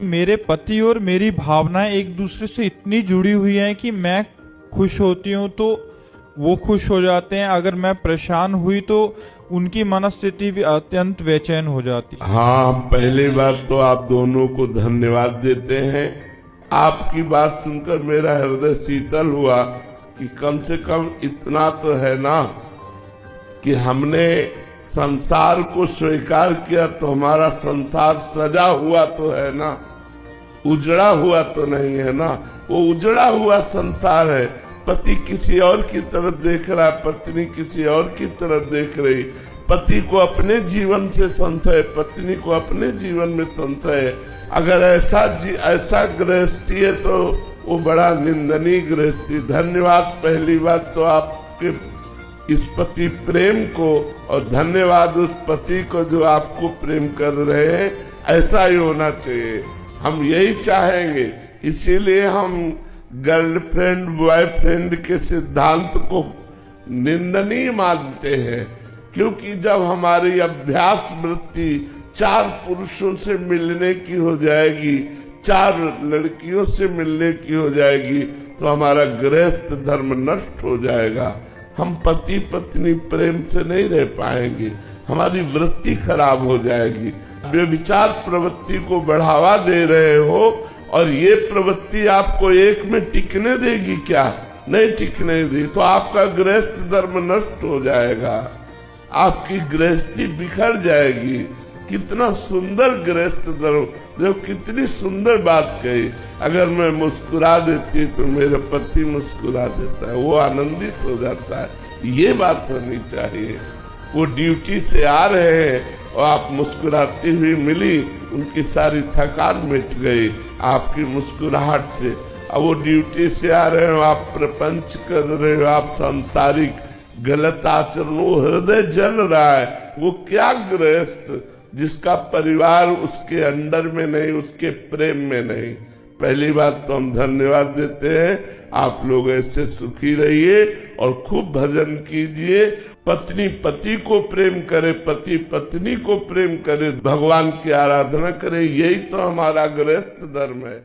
मेरे पति और मेरी भावनाएं एक दूसरे से इतनी जुड़ी हुई हैं कि मैं खुश होती हूँ तो वो खुश हो जाते हैं, अगर मैं परेशान हुई तो उनकी मनस्थिति भी अत्यंत बेचैन हो जाती है। हाँ, पहली बात तो आप दोनों को धन्यवाद देते हैं। आपकी बात सुनकर मेरा हृदय शीतल हुआ कि कम से कम इतना तो है ना कि हमने संसार को स्वीकार किया, तो हमारा संसार सजा हुआ तो है ना, उजड़ा हुआ तो नहीं है ना। वो उजड़ा हुआ संसार है, पति किसी और की तरफ देख रहा है, पत्नी किसी और की तरफ देख रही, पति को अपने जीवन से संशय, पत्नी को अपने जीवन में संशय है। अगर ऐसा गृहस्थी है तो वो बड़ा निंदनीय गृहस्थी। धन्यवाद पहली बात तो आपके इस पति प्रेम को, और धन्यवाद उस पति को जो आपको प्रेम कर रहे हैं। ऐसा ही होना चाहिए, हम यही चाहेंगे। इसीलिए हम गर्लफ्रेंड बॉयफ्रेंड के सिद्धांत को निंदनीय मानते हैं, क्योंकि जब हमारी अभ्यास वृत्ति 4 पुरुषों से मिलने की हो जाएगी, 4 लड़कियों से मिलने की हो जाएगी, तो हमारा गृहस्थ धर्म नष्ट हो जाएगा। हम पति पत्नी प्रेम से नहीं रह पाएंगे, हमारी वृत्ति खराब हो जाएगी। व्यभिचार प्रवृत्ति को बढ़ावा दे रहे हो, और ये प्रवृत्ति आपको एक में टिकने देगी क्या? नहीं टिकने दी तो आपका गृहस्थ धर्म नष्ट हो जाएगा, आपकी गृहस्थी बिखर जाएगी। कितना सुंदर गृहस्थ धर्म, जो कितनी सुंदर बात कही। अगर मैं मुस्कुरा देती तो मेरा पति मुस्कुरा देता है, वो आनंदित हो जाता है। ये बात होनी चाहिए। वो ड्यूटी से आ रहे हैं और आप मुस्कुराती हुई मिली, उनकी सारी थकान मिट गई आपकी मुस्कुराहट से। अब वो ड्यूटी से आ रहे हो, आप प्रपंच कर रहे हो, आप सांसारिक गलत आचरण, वो हृदय जल रहा है। वो क्या गृहस्थ जिसका परिवार उसके अंडर में नहीं, उसके प्रेम में नहीं। पहली बात तो हम धन्यवाद देते हैं। आप लोग ऐसे सुखी रहिए और खूब भजन कीजिए। पत्नी पति को प्रेम करे, पति पत्नी को प्रेम करे, भगवान की आराधना करे। यही तो हमारा गृहस्थ धर्म है।